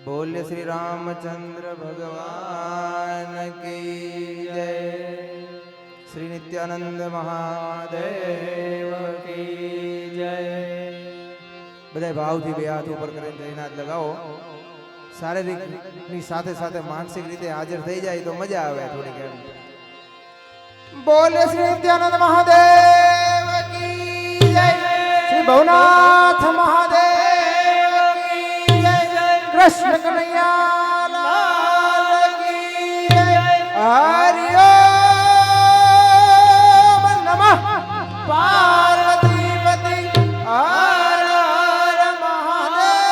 बोले श्री रामचंद्र भगवान की जय। श्री नित्यानंद महादेव की जय। बधाई भावथी बे हाथ ऊपर કરીને જઈને હાથ લગાવો। શારીરિક ની સાથે સાથે માનસિક રીતે હાજર થઈ જાય તો મજા આવે થોડી કેમ। बोले श्री नित्यानंद महादेव की जय। श्री भवनाथ महादेव की जय। कृष्ण कन्हैया लाल की जय। हरि ओम नमः पार्वती पति हर हर महादेव।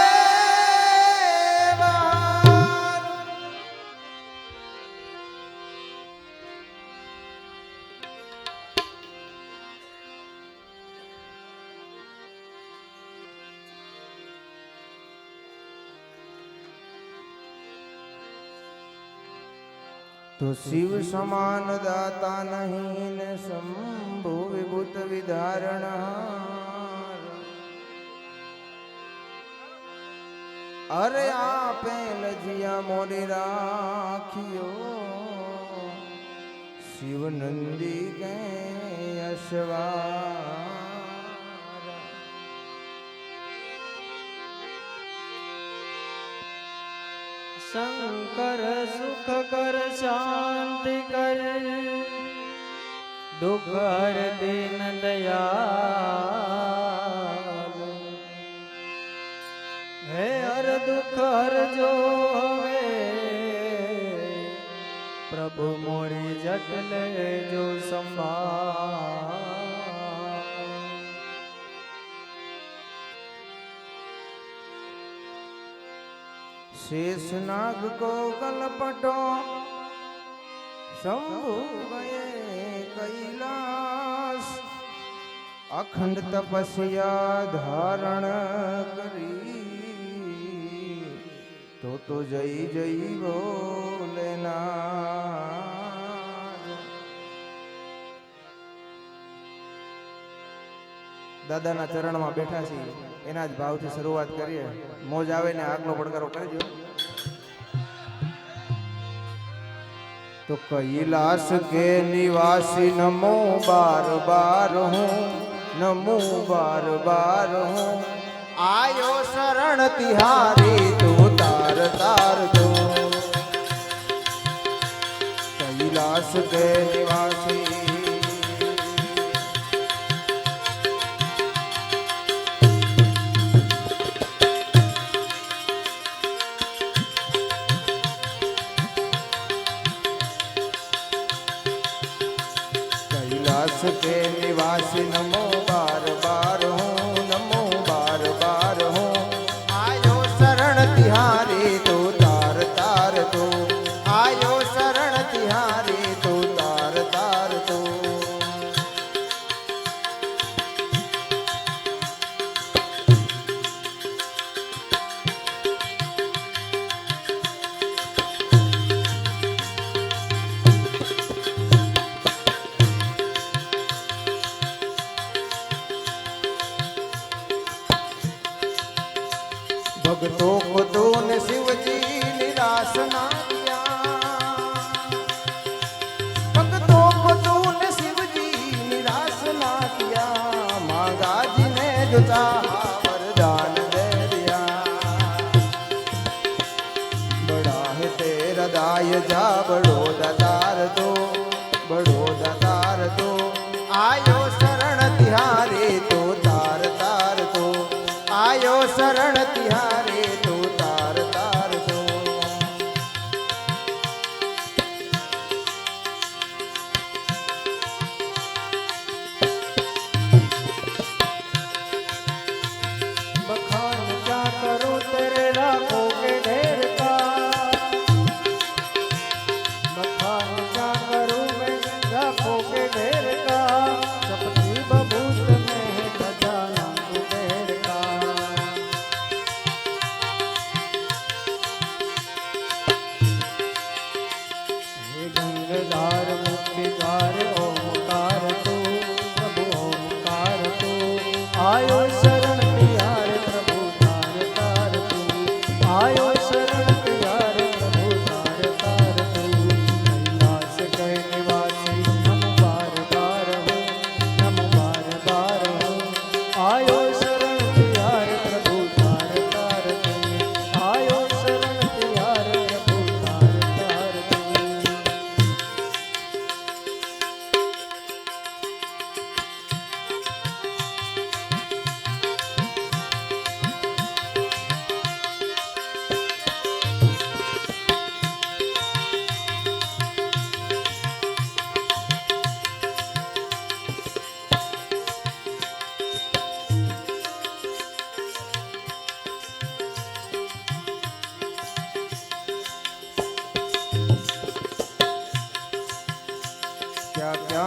तो शिव समान दाता नहीं न शंभु विभूत विधारण। अरे आपे लजिया मोरी राखियो शिव नंदी के यशवार। शंकर सुख कर शांति कर दुख हर दीन दयाल। है हर दुख हर जो है प्रभु मोरी जटल जो संभाल। शेषनाग को कलपटो शंभु गए कैलाश। अखंड तपस्या धारण करी तो जय जय बोलेना। દાદાના ચરણમાં બેઠા છીએ એના જ ભાવથી શરૂઆત કરીએ। મોજ આવે ને આગલો પડકારો કરજો। तो कैलाश के निवासी नमो बार बार हूँ नमो बार बार हूँ। आयो शरण तिहारी तू तार तार दो। कैलाश के निवासी के निवासी नमो बार बार हूँ नमो बार बार हूँ। आयो शरण तिहारी तू तार तार तू। आयो शरण तिहारी तू तार तार तू। भक्तों को तूने शिव जी निराश ना किया। भक्तों को तूने शिव जी निराश ना किया। मांगा जी ने जो चाहा वरदान दे दिया। बड़ा है तेरा दाय जा बड़ो दातार दो बड़ो दातार दो। आयो शरण तिहारी तो तार तार दो। आयो शरण तिहारी तो तार तार दो। बखान क्या करो तेरे लाखों के ढेर का। बखान क्या करूं मैं लाखों के ढेर का। सपनी बबूत में है खजाना कुबेर का। हे गंगाधार मुक्तिधार ओमकार तू प्रभु ओमकार तू। आयो शरण तिहार प्रभु तार तार तू। आयो शरण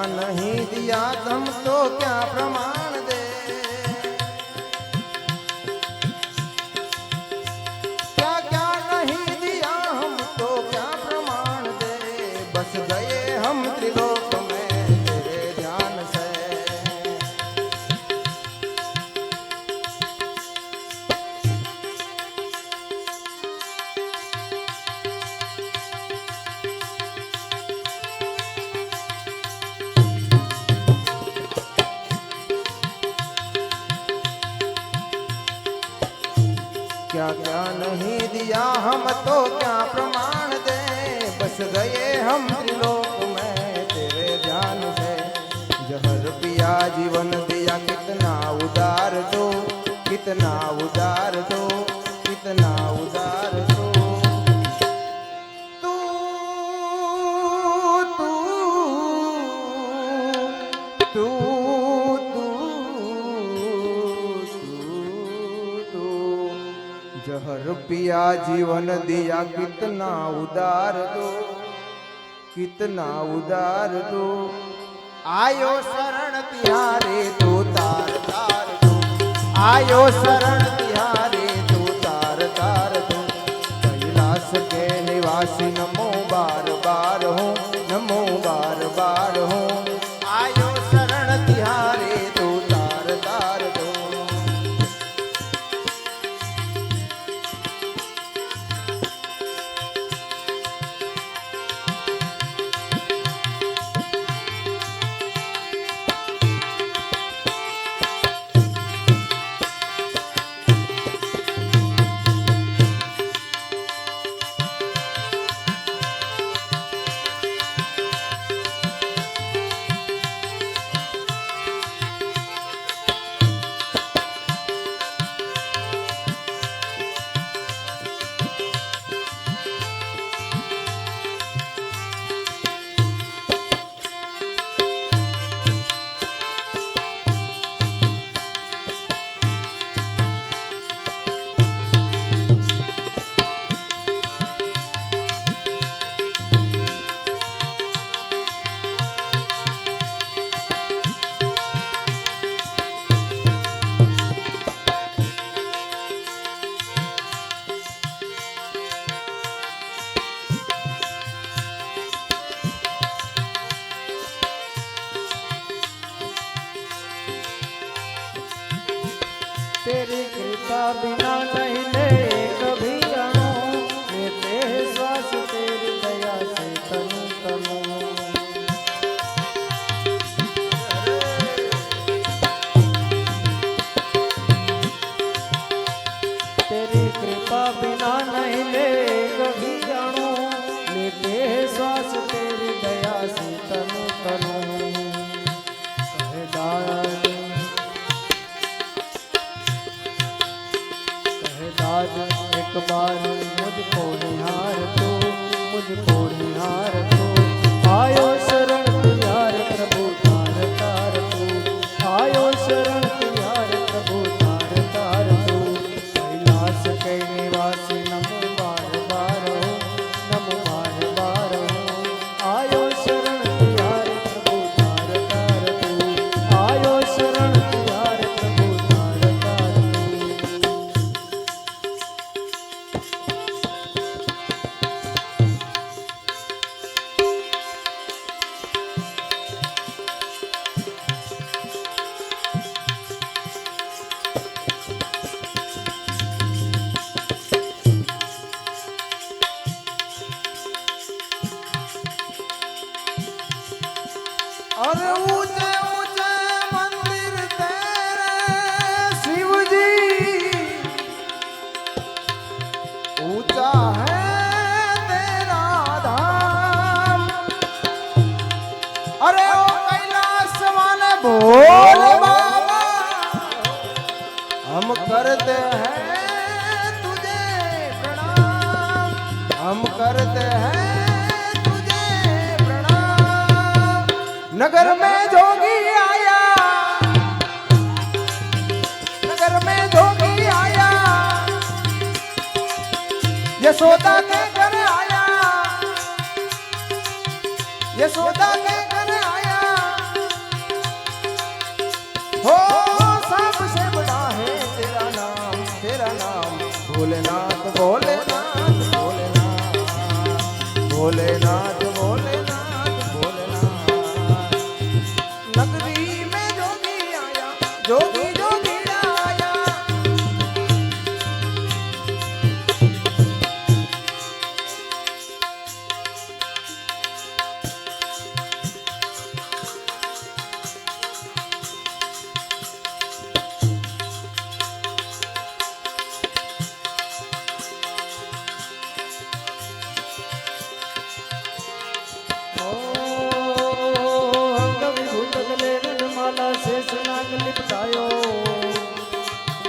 नहीं दिया हम तो क्या प्रमाण दे। क्या क्या नहीं दिया हम तो क्या प्रमाण दे। बस गए हम त्रिलोक में तेरे ध्यान से। क्या क्या नहीं दिया हम तो क्या प्रमाण दे। बस गए हम त्रिलोक में तेरे ध्यान से। जहर पिया जीवन दिया कितना उदार दो, कितना उदार दो, कितना उदार दो। तू तू तू जहर पिया जीवन दिया कितना उदार दो, कितना उदार दो। आयो शरण तिहारे तो तार तार दो। आयो शरण तिहारे तो तार तार दो। कैलाश के निवासी नमो बार बार हो, नमो बार बार हो। आयो शरण तिहारे तो तार तार दो। तेरी कृपा बिना नहीं ले कभी अणु। लेते हैं श्वास तेरी दया से तनु तनु। तेरी कृपा बिना नहीं ले कभी अणु। लेते हैं श्वास तेरी दया से तनु तनु। कहे दान आज एक बार मुझको निहार तू, मुझको निहार तू। आयो शरण तिहार प्रभु तार तार तू। आयो शरण तिहार प्रभु तार तार तू। कैलाश के निवासी नमो बार बार हो, नमो बार बार हो। आयो शरण तिहार प्रभु तार तार तू। आयो शरण तिहार प्रभु तार तार तू। अरे ऊंचे ऊंचे मंदिर तेरे शिव जी। ऊंचा है तेरा धाम। अरे ओ कैलाश वाले भोले बाबा, हम करते हैं तुझे प्रणाम। हम करते हैं नगर में जोगी आया, नगर में जोगी आया। यशोदा के घर आया, यशोदा के घर आया। भोलेनाथ भोलेनाथ भोलेनाथ भोलेनाथ भोलेनाथ भोलेनाथ नगरी में जोगी आया जोगी जोगी आया माला शेष नाग लिपटायो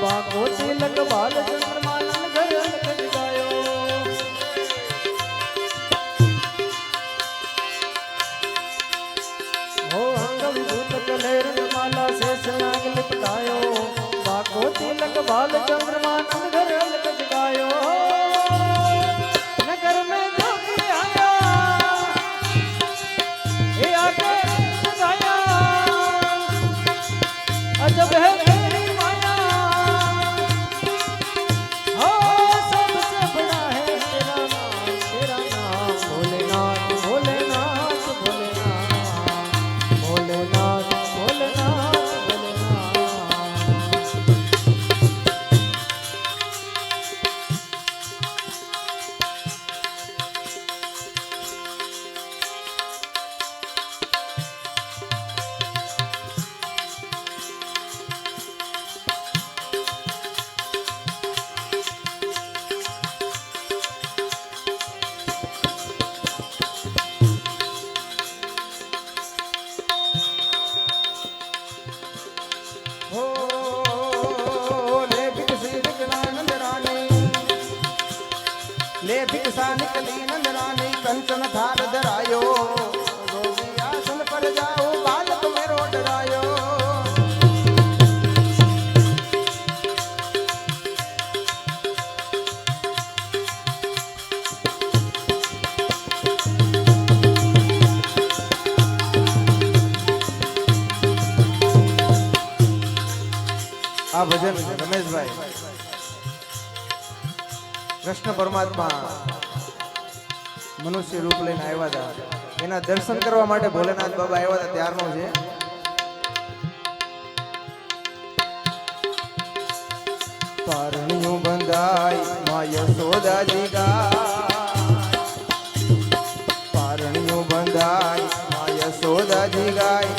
बागो तिलक बाल चंद्रमाला घर अलग गायो हो अंग विभूत कलेर माला शेष नाग लिपटायो बागो तिलक बाल चंद्रमाला घर अलग गायो नगर में जोगी आया हे आके गाया अजब है तेरी माया हो सबसे बड़ा है तेरा नाम भोलेनाथ भोलेनाथ भोलेनाथ भोलेनाथ भोलेनाथ भोलेनाथ ले भिक्षा निकली नंदरानी कंचन थाल धरायो जोगी आसन पर जाओ बालक मेरो डरायो आ भजन रमेश भाई कृष्ण परमात्मा मनुष्य रूप લઈને આવ્યા હતા એના દર્શન કરવા માટે ભોલેનાથ બાબા આવ્યા હતા ત્યારનો છે પારણિયું બંધાઈ માં યશોદાજી ગાય પારણિયું બંધાઈ માં યશોદાજી ગાય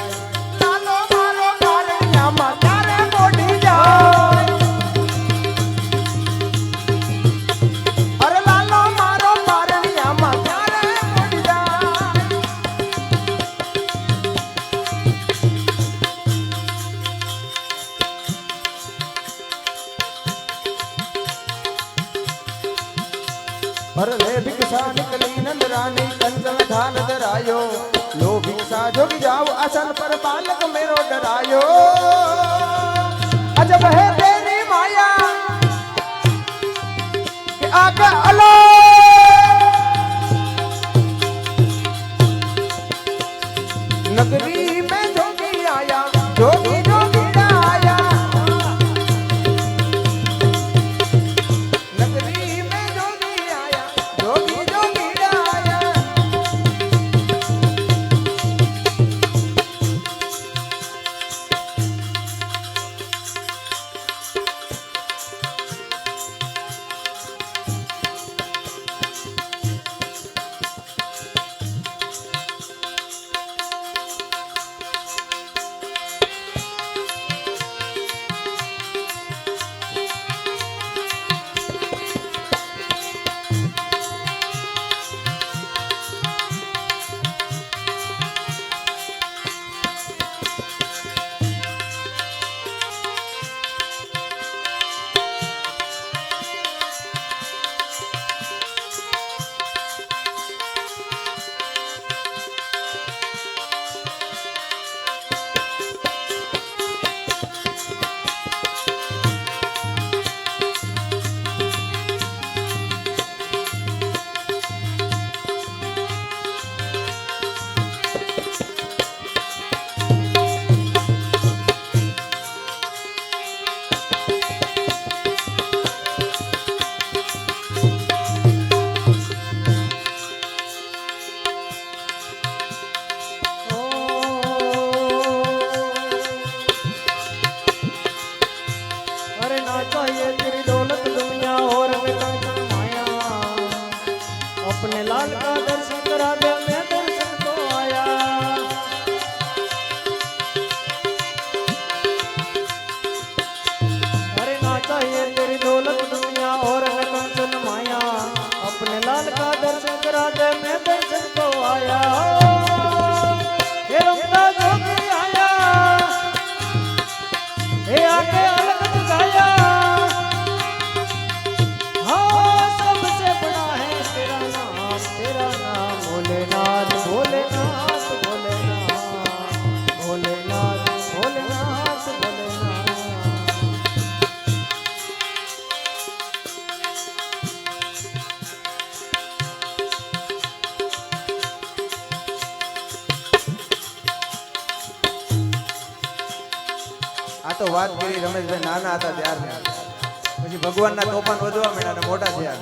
લાલો મારો પારણિયામાં તારે મોઢી જાય भरले भिक्षा निकली नंदरानी कंचन थाल धरायो लो भिक्षा जोगी जाओ आसन पर बालक मेरो डरायो अजब है तेरी माया कि आके अलो नगरी में जोगी आया जोगी जोगी आया चाहिए तेरी दौलत दुनिया और न कंचन माया। अपने लाल का दर्शन करा दे, मैं दर्शन को आया। अरे ना चाहिए तेरी दौलत दुनिया और न कंचन माया। अपने लाल का दर्शन करा दे, मैं दर्शन को आया। हे रमता जोगी आया, हे आके अलग जगाया। हाँ सबसे बड़ा है तेरा नाम भोलेनाथ भोलेनाथ भोलेनाथ भोलेनाथ भोलेनाथ भोलेनाथ। આ તો વાત કરી રમેશભાઈ નાના હતા ત્યારની. પછી ભગવાનના તોફાન વધવા માંડ્યા અને મોટા થયા.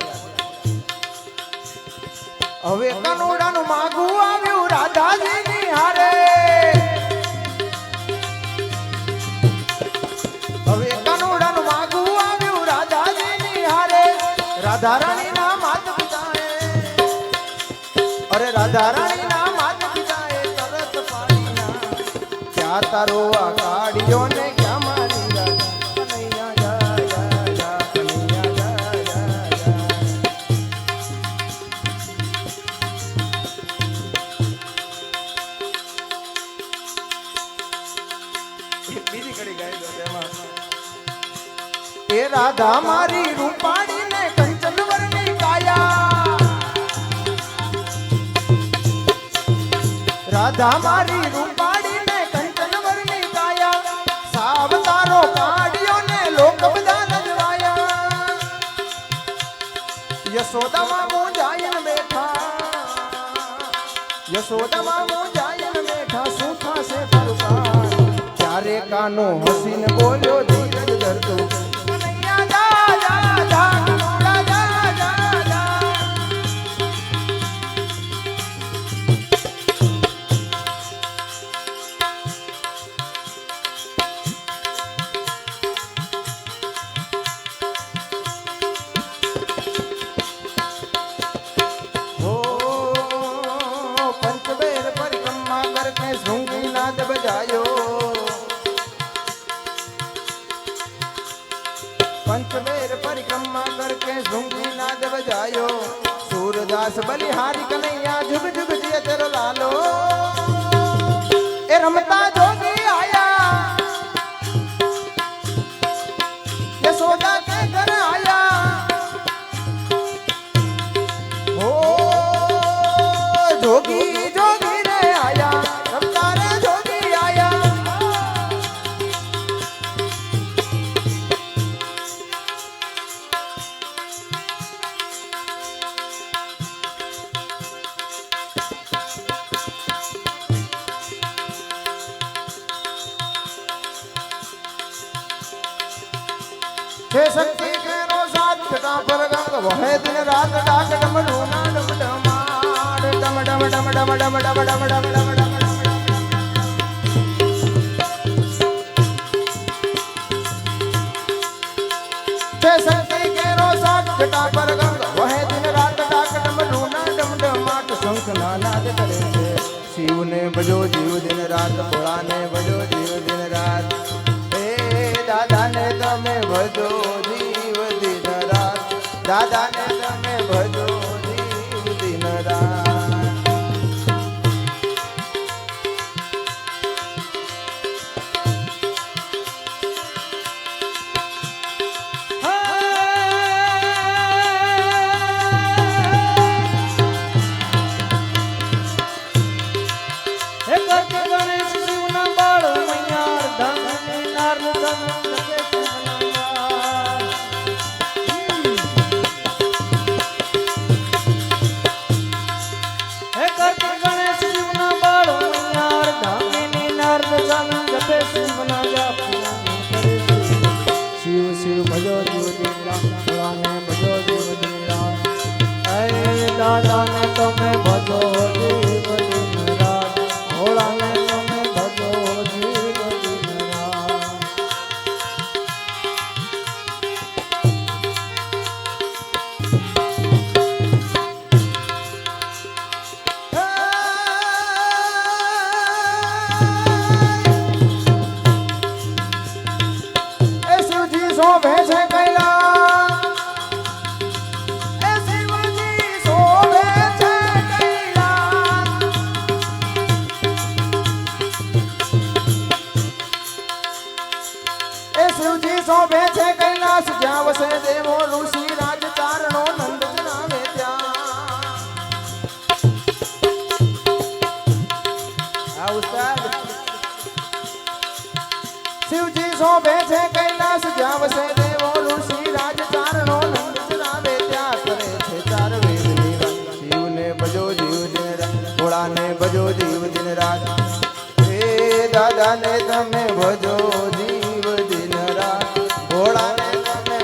હવે કનોડાનું માગું આવ્યું રાધાજીની હારે. હવે કનોડાનું માગું આવ્યું રાધાજીની હારે. રાધા રાણીના માતા પિતાએ, અરે રાધા રાણીના માતા પિતાએ તરત પાણીના ક્યાં તારો આ કાઢ્યો ને ક્યાં મારી રાધા. કનૈયા જા જા જા, કનૈયા જા જા જા. એક બીજી કડી ગાઈ દો તેમાં. એ રાધા મારી રૂપાણી ને કંચન વરની કાયા. રાધા મારી રૂપાણી ને કંચન વરની કાયા. સાવ તારો કાઢ્યો ને લોક બધા નજવાયા. યશોદામાં મૂંઝાયન બેઠા, યશોદામાં મૂંઝાયન બેઠા. શું થાશે તારું કામ? ત્યારે કાનો હસીને બોલ્યો ધીરજ ધરતો. કનૈયા જા જા જા, કનોડા જા જા જા. हो पंचबेर परिक्रमा करके शृंगी नाद बजायो. पंचबेर परिक्रमा करके शृंगी नाद बजायो. सूरदास बलिहारी कन्हैया जुग जुग जिय तेरो लालो. ए रमता जोगी आया, यशोदा के घर आया. हो जोगी जोगी रे आया, रमता रे जोगी आया. हे शक्ति के रो साथ छटा पर गंग वहे दिन रात डाक डम डूना डम डमाड़ डम डम डम डम डम डम डम डम डम डम. हे शक्ति के रो साथ छटा पर गंग वहे दिन रात डाक डम डूना डम डमाट. शंख नानाद करे छे शिव ने भजो जीव दिन रात. भोला ने भजो जीव दिन रात. हे दादा ने તમે ભજો જીવ દિન રાત. દાદા ને તમે ભજો જીવ દિન રાત. હે કરકે ગણેશ શિવના બાળ મૈયાર ધન નાર ધન જપે શિવના. હે કરકે ગણેશ શિવના બાળ મૈયાર ધામીની નાર ધન જપે શિવના. શિવ શિવ ભજો જીવ દિન રામ, ભોળાને ભજો જીવ દિન રામ. હે દાદાને તમે ભજો જીવ દિન રાત. ભોળાને તમે ભજો જીવ દિન રાત. સજાવશે દેવો ઋષિ રાજચારણો નંદ જણાવે ત્યાં આ ઉસ્તાદ શિવજી શોભે છે કૈલાસ જાવશે દેવો ઋષિ રાજચારણો નંદ જણાવે ત્યાં કરે છે ચાર વેદ નિરાજ શિવને ભજો જીવ દિન રાત ભોળાને ભજો જીવ દિન રાત હે દાદાને તમે ભજો જીવ દિન રાત ભોળાને તમે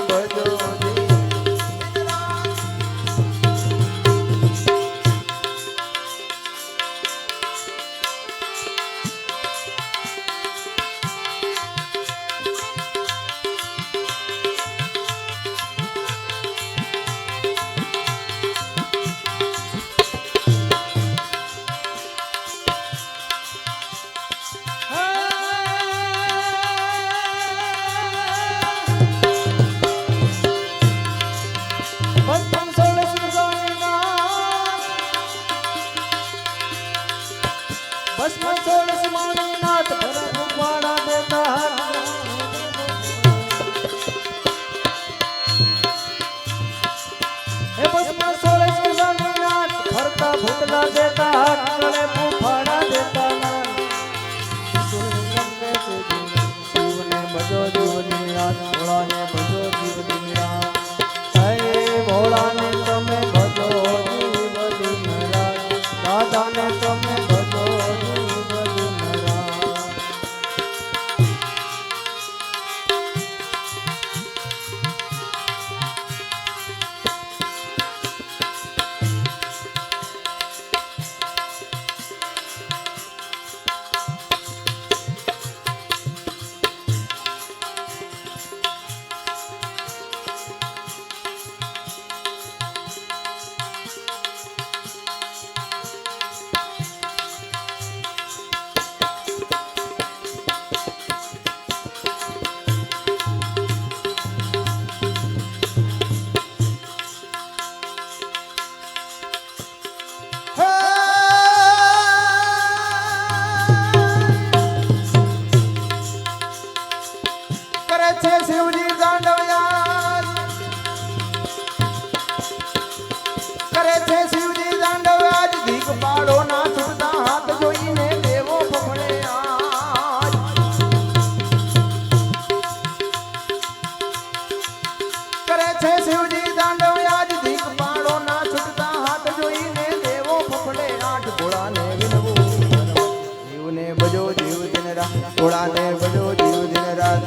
ભજો જીવ દિન રાત ભોળાને ભજો જીવ દિન રાત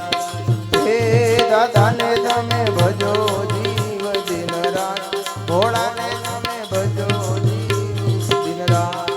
હે દાદાને તમે ભજો જીવ દિન રાત ભોળાને તમે ભજો જીવ દિન રાત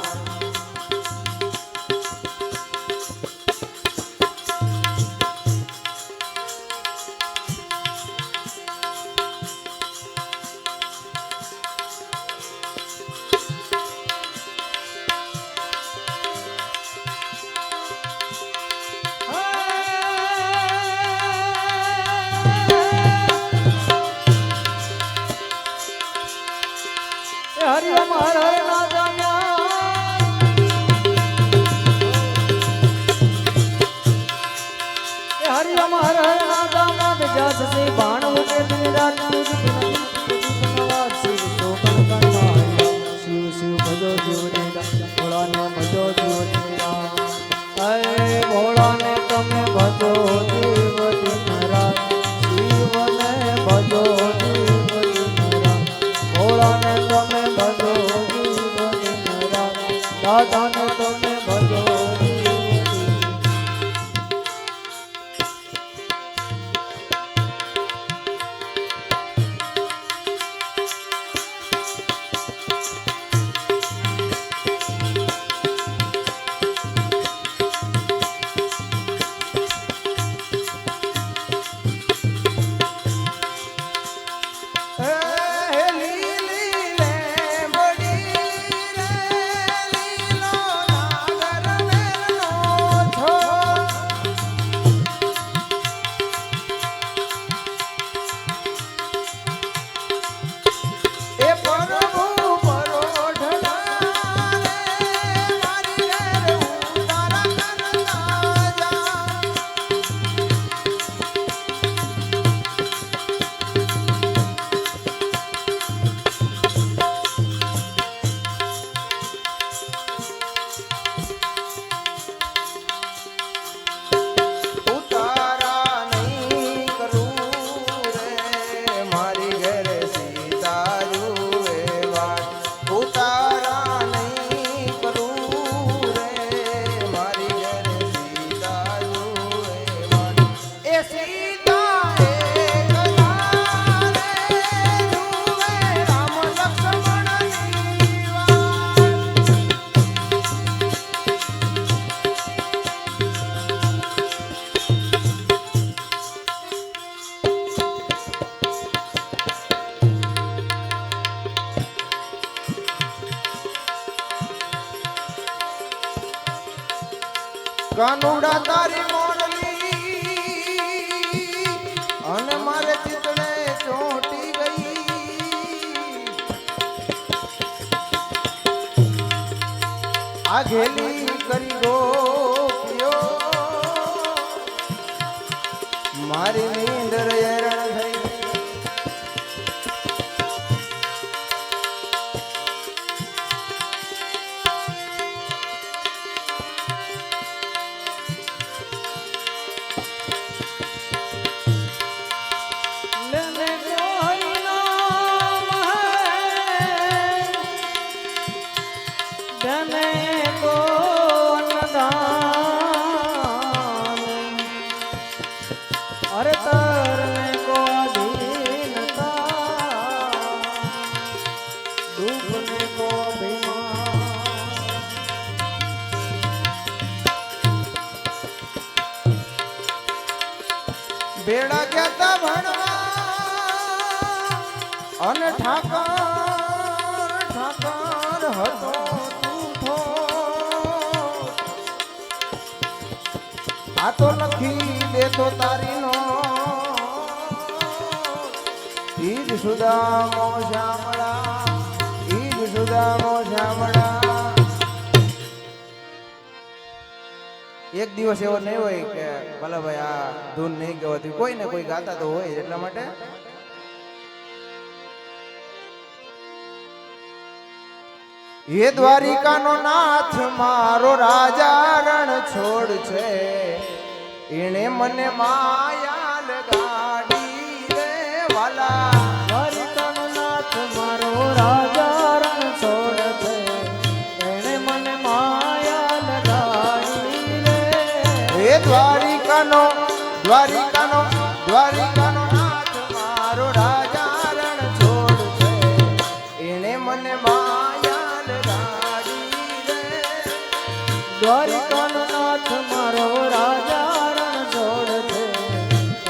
હરિ અમાર રાજા હરિ અમાર રાજા બેજાસ સે બાણ ઉકે દિન રાત શિવ શોભન કરનાય શિવ શિવ ભજો જીવ દેતા ભોળાને ભજો જીવ દેતા હે ભોળાને તમે ભજો જીવ દિન રાત શિવને ભજો જીવ દિન રાત ભોળાને તમે ભજો જીવ દિન રાત દાદાને તમે ભજો કાનુડા તારી મોરલી અને મારે ચિતને ચોંટી ગઈ આ ઘેલી કરી રોક્યો મારી નીંદર હેરણ થઈ अरे तरने को अधीनता डूबने को બેડા જતા ભણવા અને ઠાકર ઠાકર હતો તું આ તો લખી દેતો તારી નો ઈજ સુદામો શામળા ઈજ સુદામો શામળા એક દિવસ એવો નહીં હોય કે ભલે ભાઈ આ ધૂન નહીં ગવાતી કોઈ ને કોઈ ગાતા તો હોય એટલા માટે એ દ્વારિકાનો નાથ મારો રાજા રણ છોડ છે એને મને માયા લગાડી રે વાલા દ્વારિકાનો નાથ મારો રાજા રણ છોડ છે એને મને માયા લગાડી રે એ દ્વારિકાનો નાથ મારો રાજા રણ છોડ છે એને મને માયા લગાડી રે દ્વારિકાનો નાથ મારો રાજા રણ છોડ છે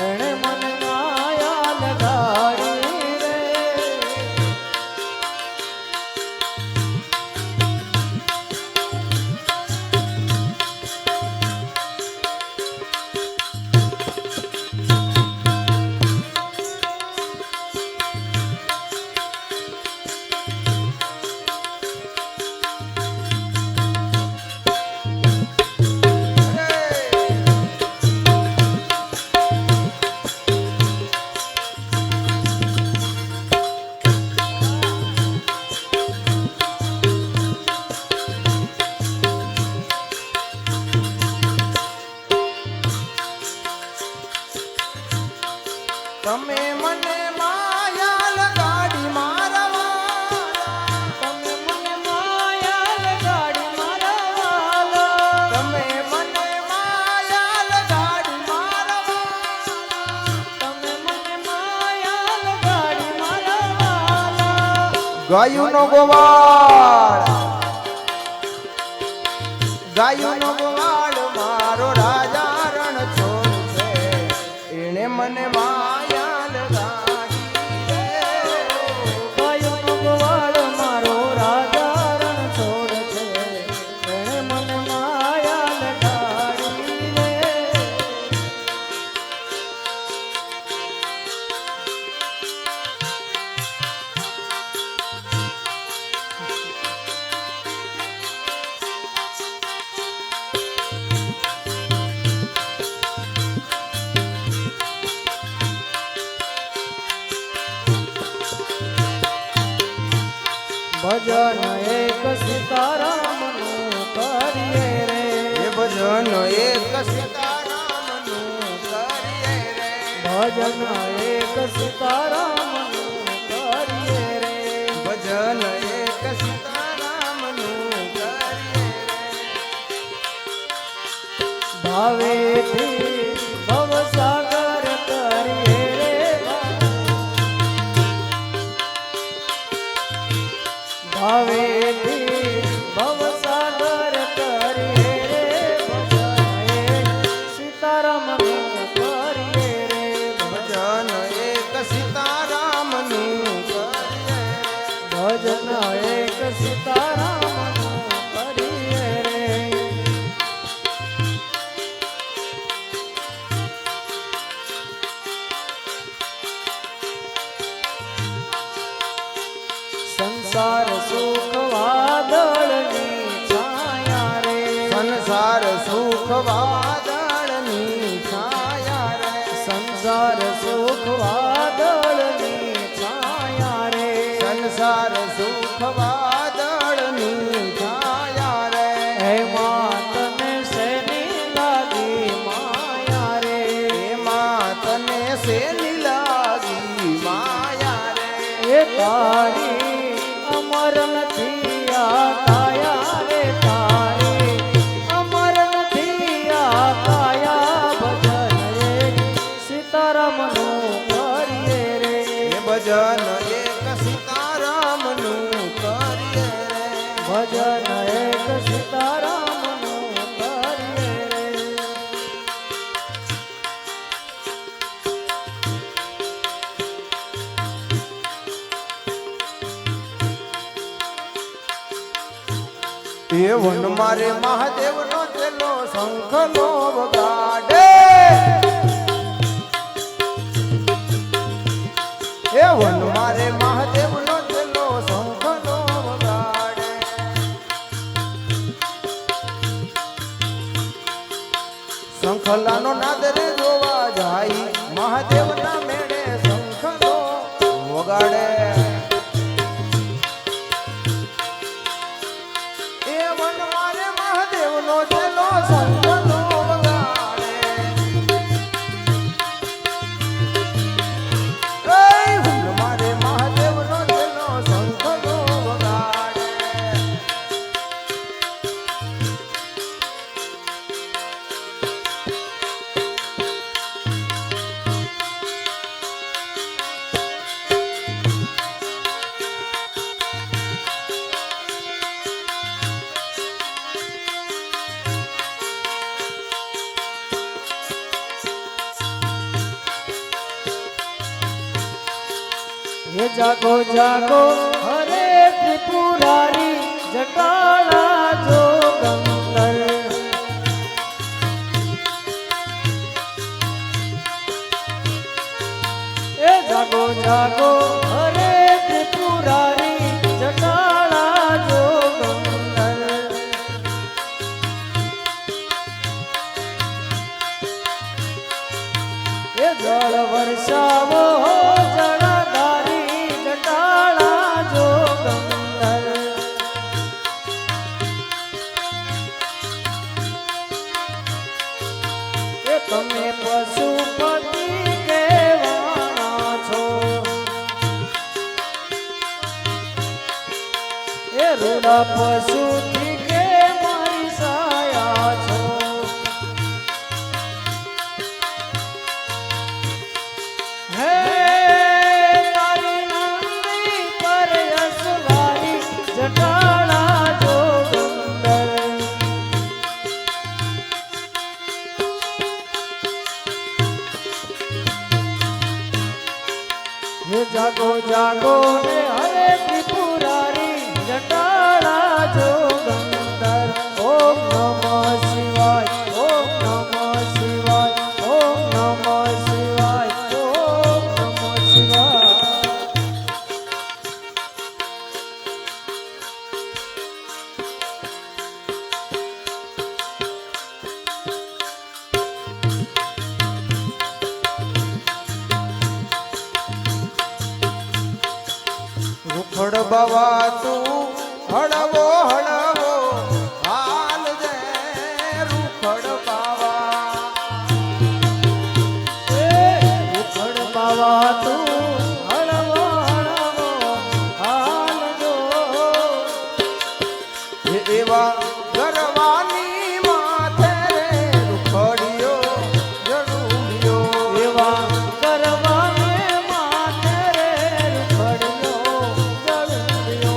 એને મને માયા લગાડી રે તમે મને માયા લગાડી મારવા તમે મને માયા લગાડી મારા વાલા તમે મને માયા લગાડી મારવા તમે મને માયા લગાડી મારા વાલા ગાયુંનો ગોવાળ ગાયુંનો ગોવાળ મારો રાજા રણ છોડ છે એને મને માયા લગાડી રે ગાયોનો ગોવાળ મારો રાજા રણ છોડ છે એણે મને માયા લગાડી રે ભજન એક સીતારામનું કરીએ રે એ ભજન એક સીતારામનું કરીએ રે ભજન એક સીતારામનું કરીએ રે ભજન એક સીતારામનું કરીએ રે ભાવેથી ભવસાગર કરીએ રે ભાવેથી ભવસાગર કરીએ રે ભજન એક સીતારામનું કરીએ રે ભજન એક સીતારામનું કરીએ ભજન એક સીતારામનું કરીએ રે સંસાર સુખ વાદળની છાયા રે સંસાર સુખ વાદળની છાયા રે સંસાર સુખ વાદળની છાયા રે સંસાર સુખ વાદળની છાયા રે એમાં તને શેની લાગી માયા રે એમાં તને શેની લાગી માયા રે એ તારી અમર નથી આ કાયા રે તારી અમર નથી આ કાયા ભજન રે સીતારામનું કરીએ રે એ ભજન એક સીતારામનું કરીએ રે ભજન એક સીતારામનું કરીએ રે એ વન મારે મહાદેવ નો ચેલો શંખ નો વગાડે એ વન મારે મહાદેવ નો ચેલો શંખ નો વગાડે શંખલા નો નાદ રે જોવા જાય મહાદેવ ના મેળે શંખ નો વગાડે એ વન મારે મહાદેવ નો ચેલો શંખ નો વગાડે એ વન મારે મહાદેવ નો ચેલો શંખ નો વગાડે ये जागो जागो हरे त्रिपुरारी जटाला जो गंगर ये जागो जागो हरे त्रिपुरारी जटाला जो गंगर ये जल वर्षावो जड़ाधारी जटाला जो गंगर ये तमे पशुपति केवाना छो ये रूड़ा पशु थी के मारी साया छो हे तारी नंदी पर यसवारी जटाला जो गंगर ये जागो जागो रे हरे त्रिपुरारी जटाला जो गंगर ओम नमः शिवाय ओम नमः शिवाय ओम नमः शिवाय ओम नमः शिवाय રૂખડ બાવા તું હળવો હળવો હાલ જય રૂખડ બાવા ઉખડ બાવા તું હળવો હળવો હાલ જો એ એવા ગરવાની માથે રે રૂખડિયો જડુડિયો એવા કરવા મે માથે રે રૂખડિયો જળુડિયો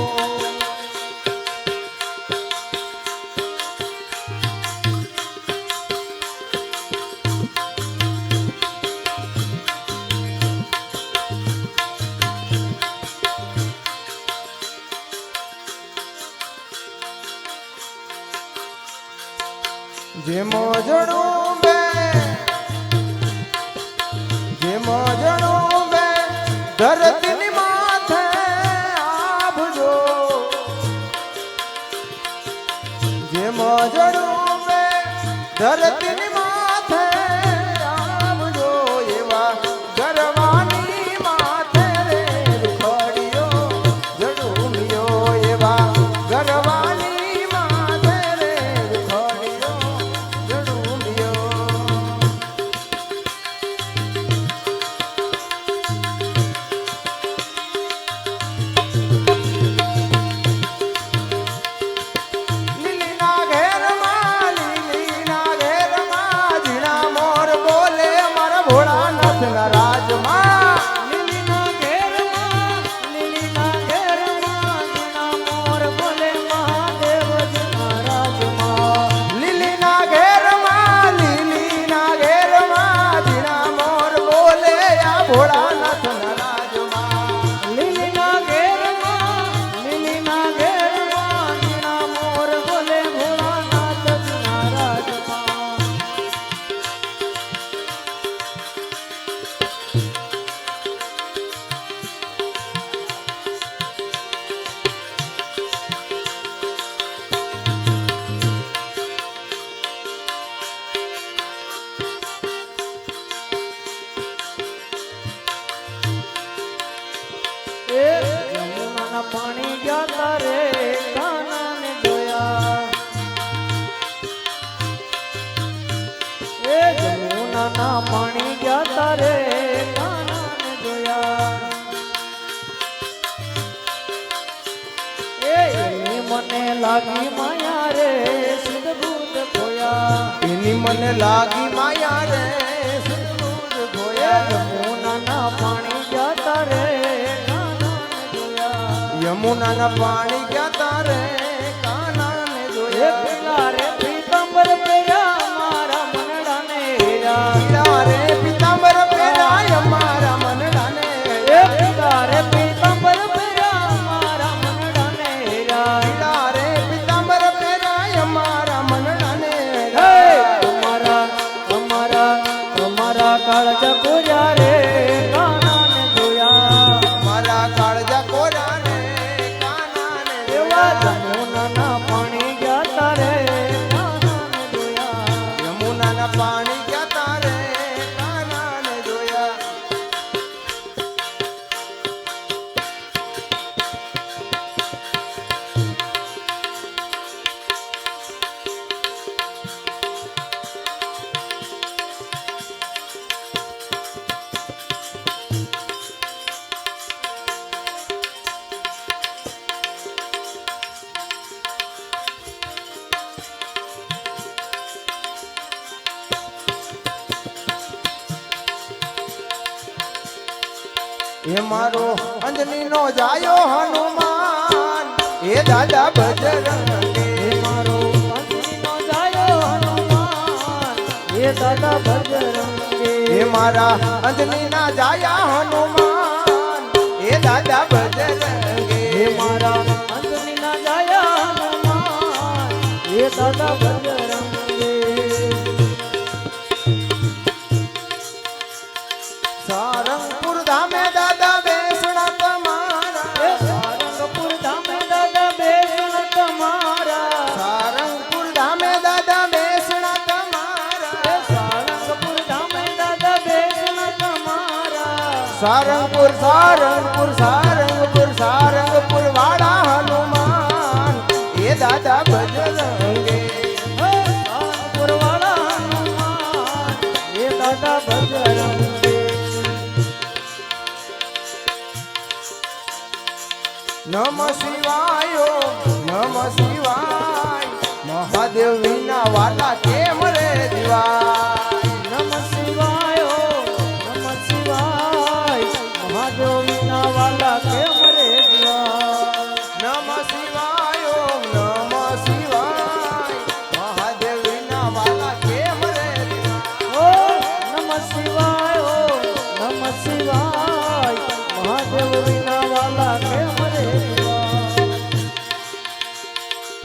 જે મોજણું બે જે મોજણું બે ધરતીની માથે આભજો પાણી ગયા તારે કાનાને જોયા એ જમુનાના પાણી ગયા તારે કાનાને જોયા એની મને લાગી માયા રે સુધબુધ ખોયા એની મને લાગી માયા રે સુધબુધ ખોયા યમુનાના પાણી ગયા તારે કાનાને જોયા યમુનાના પાણી ગયા તારે કાનાને એ જોયા પીલા રે પીતાંબર પહેર્યા મારા મનડાને હીરા પીળા રે પીતાંબર પહેરાય મારા મનડાને એ પીલા રે પીતાંબર પહેર્યા મારા મનડાને હીરા પીળા રે પીતાંબર પહેરાય મારા મનડાને હે તમારા તમારા તમારા કાળજા કોર્યા રે કાનાને જોયા મારા કાળજા કોરા રે કાનાને એવા જોયા જમુનાના પાણી ગયા તારે કાનાને જોયા યમુનાના પાણી ગયા તારે કાનાને જોયા એ મારો અંજની નો જાયો હનુમાન એ દાદા બજરંગે હે મારો અંજનીનો જાયો હનુમાન હે દાદા બજરંગે એ મારા અંજની ના જાયા હનુમાન એ દાદા બજરંગે હે મારા અંજનીના જાયા હનુમાન હે દાદા બજરંગે સારંગપુર ધામે દાદા બેસણા હે તમારા સારંગપુર ધામે દાદા બેસણ તમારા સારંગપુર ધામે દાદા બેસણા હે તમારા સારંગપુર ધામે દાદા બેસણ તમારા સારંગપુર સારંગપુર સારંગપુર સારંગપુર વાળા હનુમાન એ દાદા બજરંગે હે સારંગપુર વાળા હનુમાન હે દાદા બજરંગે નમ શિવાય નમ શિવાય મહાદેવ વિના વાલા કેમ રે દિવાય નમ શિવાય નમ શિવાય મહાદેવ વિના વાલા કેમ રે દિવા નમ શિવાય નમ શિવાય મહાદેવ વિના વાલા કેમ રે દિવાય ઓ નમ શિવાય નમ શિવાય મહાદેવ વિના વાલા કેમ રે દિવા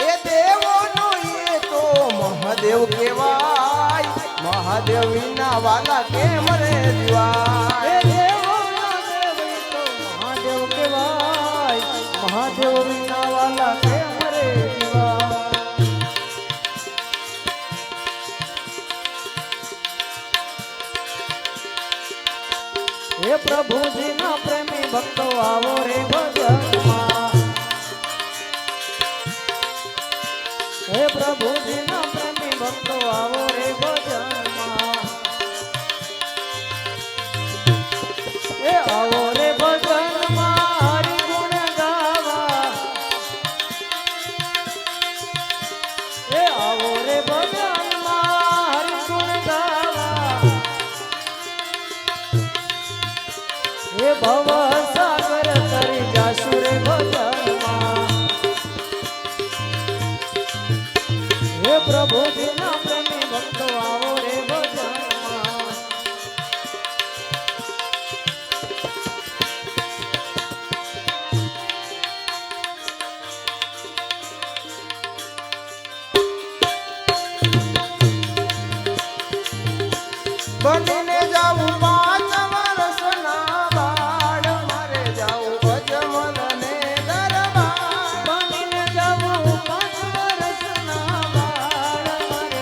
એ દેવોનો એ તો મહાદેવ કેવાય મહાદેવ વિના વાલા કેમ રે હે દિવાય દેવોના દેવ ઈ તો મહાદેવ કહેવાય મહાદેવ વિના વાલા કેમ રે દિવા હે પ્રભુજીના પ્રેમી ભક્તો આવો રે ભજનમાં હે પ્રભુજીના પ્રેમી ભક્તો આવો રે ભજનમાં હે આવો રે ભજનમાં હરિ ગુણ ગાવા હે આવો રે ભજનમાં હરિ ગુણ ગાવા હે ભવ સાગર તરી જાસુ રે ભજનમાં હે પ્રભુજીના પ્રેમી ભક્તો આવો રે ભજનમાં બનીને જાવું 5 વર્ષના બાળ મારે જાવું અજમલ ને દરબાર બનીને જાવું 5 વર્ષના બાળ મારે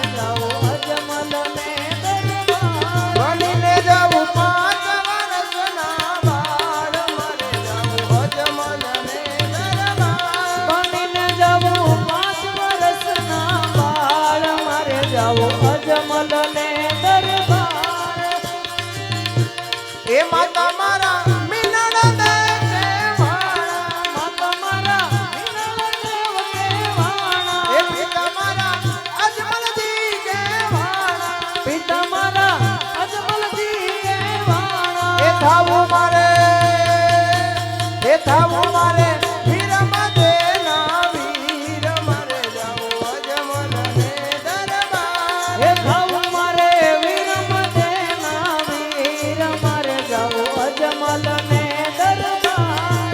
થાવું મારે વીરમાં દેના વીર મારે જાવું અજમલ ને દરબાર હે થાવું મારે વીર મદેના વીર મારે જાવું અજમલ ને દરબાર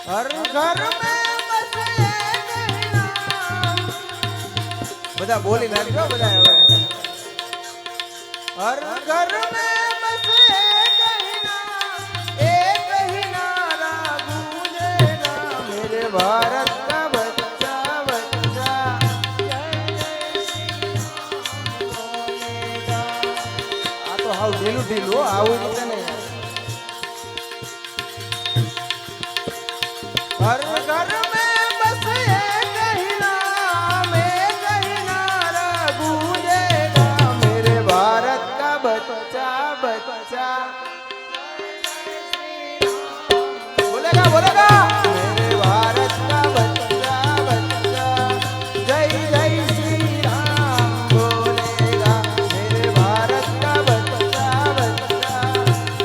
हर घर में बस एक ही नाम બધા બોલી નાખજો બધા હવે हर घर में बस एक ही नारा गूंजेगा मेरे भारत का बच्चा बच्चा जय जय श्री राम बोलेगा આ તો હાવ ઢીલું ઢીલું આવું રીતે નહીં हर घर में बस एक ही नारा गूंजेगा मेरे भारत का बच्चा बच्चा बोलेगा बोलेगा मेरे भारत का बच्चा बच्चा जय जय श्री राम बोलेगा मेरे भारत का बच्चा बच्चा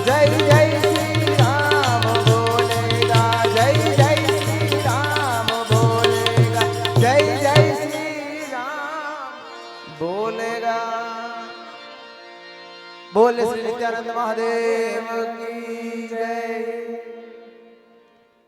जय जय श्री राम बोलेगा जय जय श्री राम बोलेगा जय जय श्री राम बोलेगा बोले श्री नित्यानंद महादेव की जय।